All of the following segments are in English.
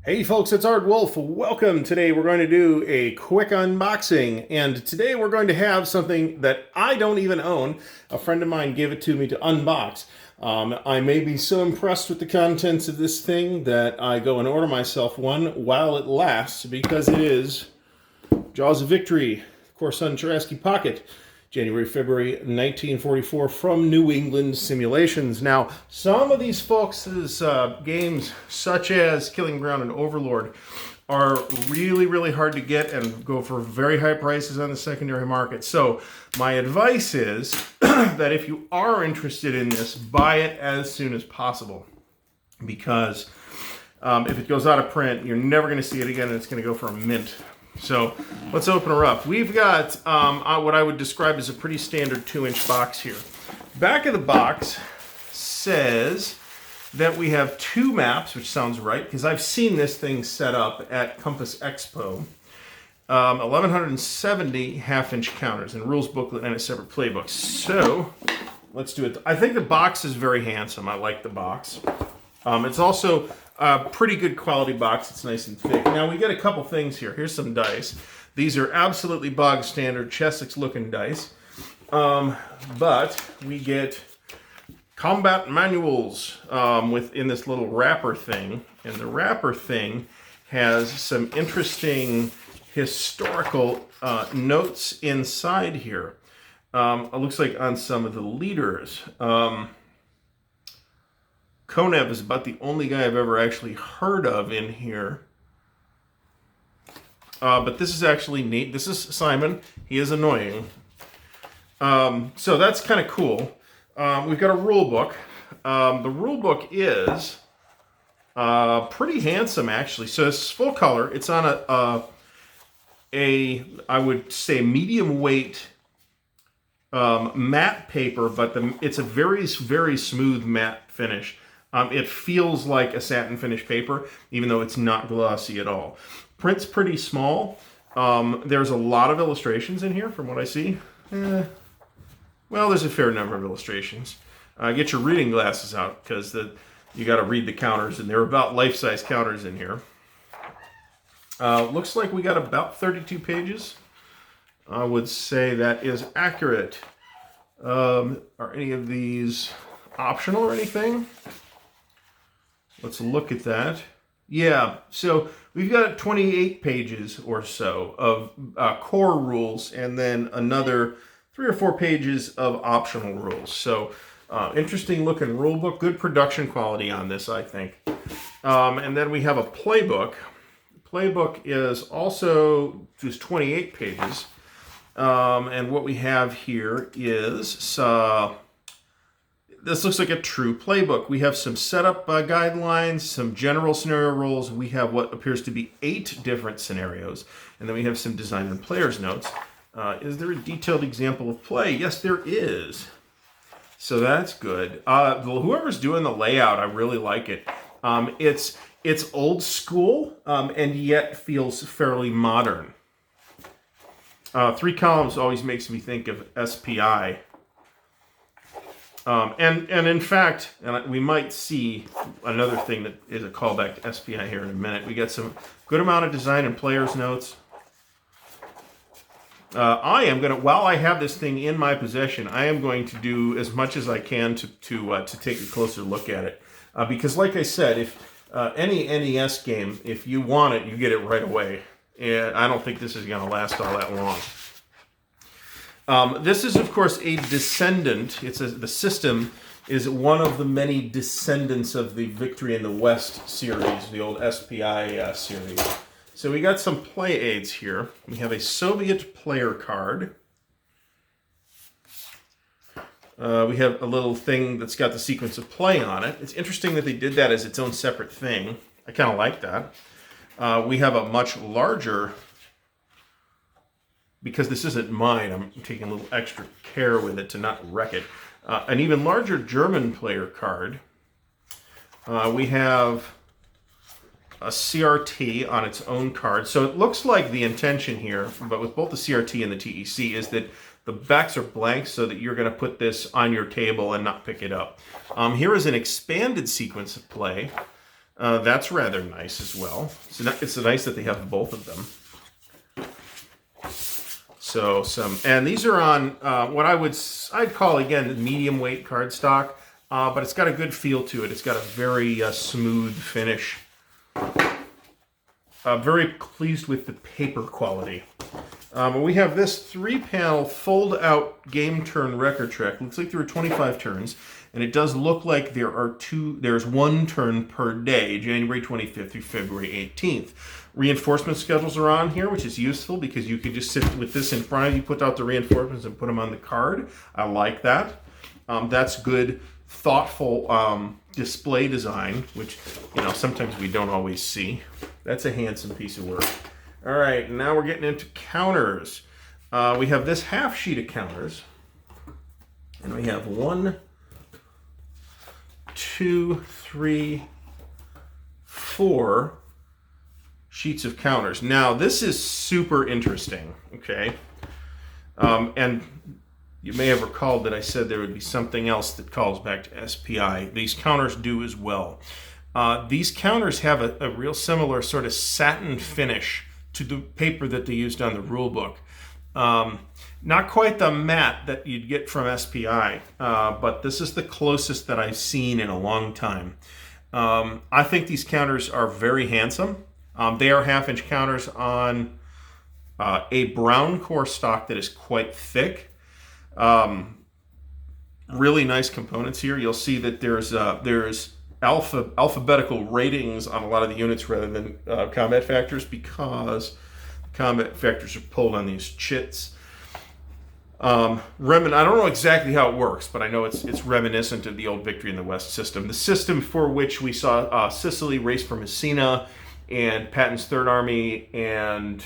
Hey folks, it's Ardwulf. Welcome. Today we're going to do a quick unboxing, and today we're going to have something that I don't even own. A friend of mine gave it to me to unbox. I may be so impressed with the contents of this thing that I go and order myself one while it lasts, because it is Jaws of Victory, Corson Charaski Pocket. January, February 1944 from New England Simulations. Now, some of these folks' games, such as Killing Ground and Overlord, are really, really hard to get and go for very high prices on the secondary market. So my advice is that if you are interested in this, buy it as soon as possible. Because if it goes out of print, you're never going to see it again, and it's going to go for a mint. So let's open her up. We've got what I would describe as a pretty standard 2-inch box here. Back of the box says that we have 2 maps, which sounds right, because I've seen this thing set up at Compass Expo. 1170 half-inch counters and rules booklet and a separate playbook. So let's do it. I think the box is very handsome. I like the box. It's also a pretty good quality box. It's nice and thick. Now we get a couple things here. Here's some dice. These are absolutely bog standard Chessex looking dice. But we get combat manuals within this little wrapper thing. And the wrapper thing has some interesting historical notes inside here. It looks like on some of the leaders. Konev is about the only guy I've ever actually heard of in here. But this is actually neat. This is Simon. He is annoying. So that's kind of cool. We've got a rule book. The rule book is pretty handsome, actually. So it's full color. It's on I would say, medium weight matte paper, but it's a very, very smooth matte finish. It feels like a satin finish paper, even though it's not glossy at all. Print's pretty small. There's a lot of illustrations in here, from what I see. Well, there's a fair number of illustrations. Get your reading glasses out, because you got to read the counters, and they're about life-size counters in here. Looks like we got about 32 pages. I would say that is accurate. Are any of these optional or anything? Let's look at that. Yeah, so we've got 28 pages or so of core rules, and then another 3 or 4 pages of optional rules. So interesting looking rule book, good production quality on this, I think. And then we have a playbook. The playbook is also just 28 pages. And what we have here is this looks like a true playbook. We have some setup guidelines, some general scenario rules. We have what appears to be 8 different scenarios. And then we have some design and player's notes. Is there a detailed example of play? Yes, there is. So that's good. Whoever's doing the layout, I really like it. It's old school, and yet feels fairly modern. 3 columns always makes me think of SPI. And in fact, we might see another thing that is a callback to SPI here in a minute. We got some good amount of design and player's notes. I am going to, while I have this thing in my possession, I am going to do as much as I can to take a closer look at it. Because like I said, if any NES game, if you want it, you get it right away. And I don't think this is going to last all that long. This is, of course, a descendant. The system is one of the many descendants of the Victory in the West series, the old SPI series. So we got some play aids here. We have a Soviet player card. We have a little thing that's got the sequence of play on it. It's interesting that they did that as its own separate thing. I kind of like that. We have a much larger, because this isn't mine, I'm taking a little extra care with it to not wreck it. An even larger German player card. We have a CRT on its own card. So it looks like the intention here, but with both the CRT and the TEC, is that the backs are blank so that you're going to put this on your table and not pick it up. Here is an expanded sequence of play. That's rather nice as well. It's nice that they have both of them. So and these are on what I'd call, again, medium weight cardstock, but it's got a good feel to it. It's got a very smooth finish. Very pleased with the paper quality. We have this 3-panel fold-out game turn record track. Looks like there are 25 turns, and it does look like there's one turn per day, January 25th through February 18th. Reinforcement schedules are on here, which is useful because you can just sit with this in front of you, put out the reinforcements, and put them on the card. I like that. That's good, thoughtful display design, which, sometimes we don't always see. That's a handsome piece of work. All right, now we're getting into counters. We have this half sheet of counters, and we have 1, 2, 3, 4 sheets of counters. Now, this is super interesting, okay? And you may have recalled that I said there would be something else that calls back to SPI. These counters do as well. These counters have a real similar sort of satin finish to the paper that they used on the rule book. Not quite the matte that you'd get from SPI, but this is the closest that I've seen in a long time. I think these counters are very handsome. They are half-inch counters on a brown core stock that is quite thick. Really nice components here. You'll see that there's alphabetical ratings on a lot of the units rather than combat factors, because combat factors are pulled on these chits. I don't know exactly how it works, but I know it's reminiscent of the old Victory in the West system. The system for which we saw Sicily race for Messina and Patton's Third Army, and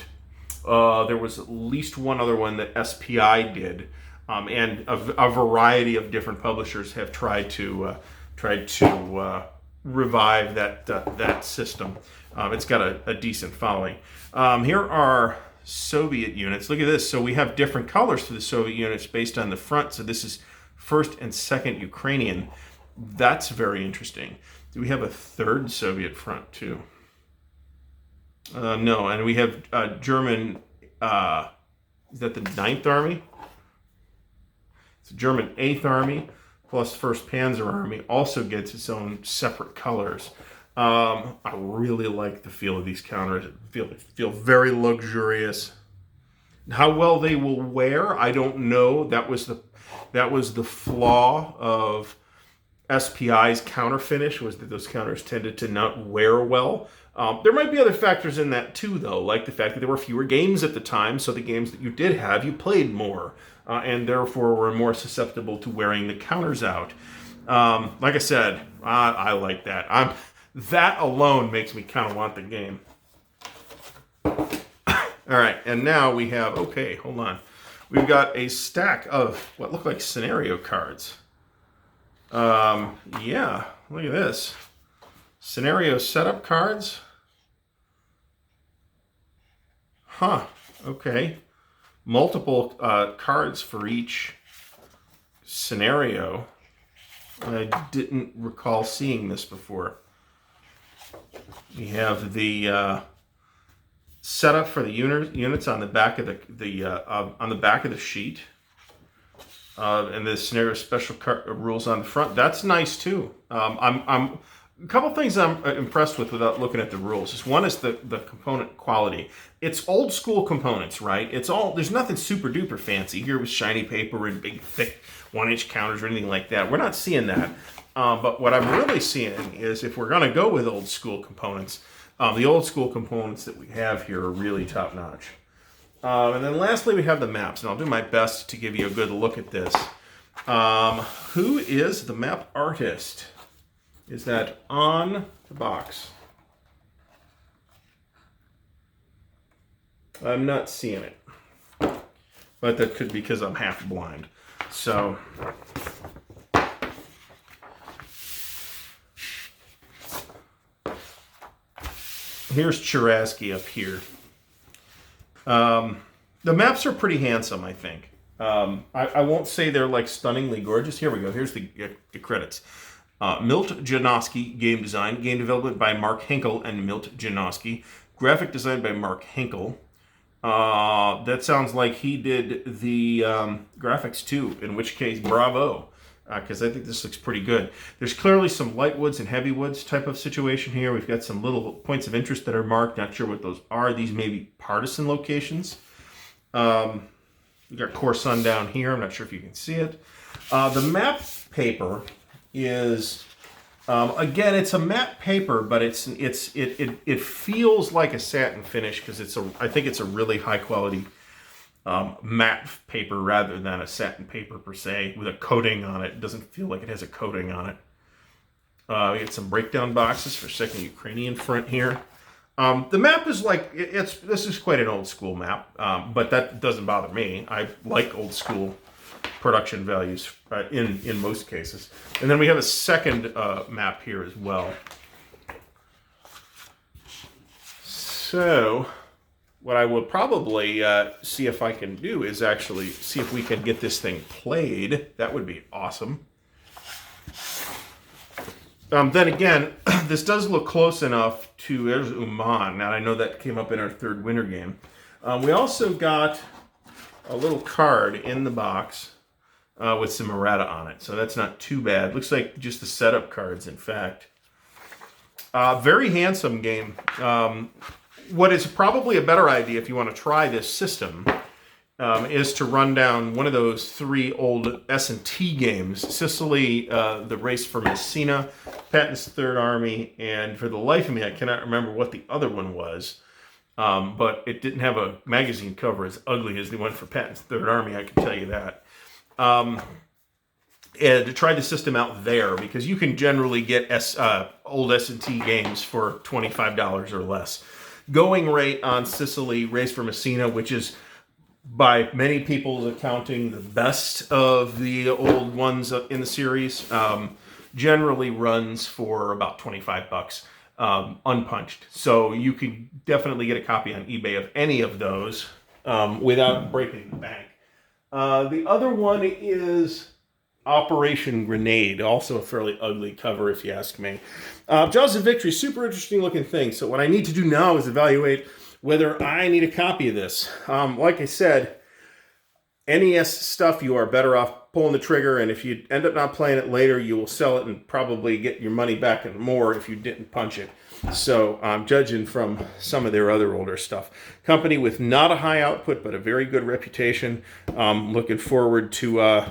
there was at least one other one that SPI did, and a variety of different publishers have tried to revive that system. It's got a decent following. Here are Soviet units. Look at this. So we have different colors for the Soviet units based on the front. So this is 1st and 2nd Ukrainian. That's very interesting. Do we have a 3rd Soviet front too? No, and we have German, is that the 9th Army? It's a German 8th Army plus 1st Panzer Army, also gets its own separate colors. I really like the feel of these counters. Feel very luxurious. How well they will wear, I don't know. That was the flaw of SPI's counter finish, was that those counters tended to not wear well. There might be other factors in that too, though, like the fact that there were fewer games at the time, so the games that you did have, you played more, and therefore were more susceptible to wearing the counters out. Like I said, I like that. That alone makes me kind of want the game. All right, and now we have, okay, hold on. We've got a stack of what look like scenario cards. Yeah, look at this. Scenario setup cards. Huh, okay. Multiple cards for each scenario. I didn't recall seeing this before. We have the setup for the units on the back of the sheet, and the scenario special rules on the front. That's nice too. I'm a couple things I'm impressed with without looking at the rules. One is the component quality. It's old school components, right? There's nothing super duper fancy here with shiny paper and big thick 1-inch counters or anything like that. We're not seeing that. But what I'm really seeing is, if we're going to go with old school components, the old school components that we have here are really top notch. And then lastly, we have the maps, and I'll do my best to give you a good look at this. Who is the map artist? Is that on the box? I'm not seeing it, but that could be because I'm half blind. So here's Cherasky up here. The maps are pretty handsome, I think. I won't say they're like stunningly gorgeous. Here we go. Here's the credits. Milt Janoski game design, game development by Mark Hinkle and Milt Janoski, graphic design by Mark Hinkle. That sounds like he did the graphics too, in which case, bravo, because I think this looks pretty good. There's clearly some light woods and heavy woods type of situation here. We've got some little points of interest that are marked. Not sure what those are. These may be partisan locations. We've got Corsun down here. I'm not sure if you can see it. The map paper is, again, it's a matte paper, but it feels like a satin finish because I think it's a really high quality matte paper rather than a satin paper per se with a coating on it. It doesn't feel like it has a coating on it. We get some breakdown boxes for second Ukrainian front here. The map is like, this is quite an old school map, but that doesn't bother me. I like old school production values in most cases. And then we have a second map here as well. So what I will probably see if I can do is actually see if we can get this thing played. That would be awesome. Then again, this does look close enough to, there's Uman. Now I know that came up in our third winter game. We also got a little card in the box with some errata on it. So that's not too bad. Looks like just the setup cards, in fact. Very handsome game. What is probably a better idea if you want to try this system is to run down one of those 3 old S&T games. Sicily, the Race for Messina, Patton's Third Army, and for the life of me, I cannot remember what the other one was. But it didn't have a magazine cover as ugly as the one for Patton's Third Army, I can tell you that. And to try the system out there, because you can generally get old S&T games for $25 or less. Going rate on Sicily, Race for Messina, which is by many people's accounting the best of the old ones in the series, generally runs for about $25 unpunched. So you can definitely get a copy on eBay of any of those without breaking the bank. The other one is Operation Grenade, also a fairly ugly cover if you ask me. Jaws of Victory, super interesting looking thing. So what I need to do now is evaluate whether I need a copy of this. Like I said, NES stuff, you are better off pulling the trigger, and if you end up not playing it later, you will sell it and probably get your money back and more if you didn't punch it. So I'm judging from some of their other older stuff. Company with not a high output, but a very good reputation. Looking forward to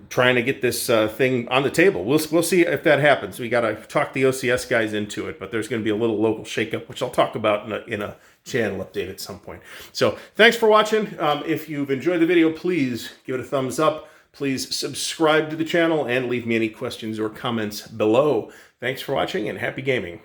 trying to get this thing on the table. We'll see if that happens. We got to talk the OCS guys into it, but there's going to be a little local shakeup, which I'll talk about in a channel update at some point. So thanks for watching. If you've enjoyed the video, please give it a thumbs up. Please subscribe to the channel and leave me any questions or comments below. Thanks for watching and happy gaming.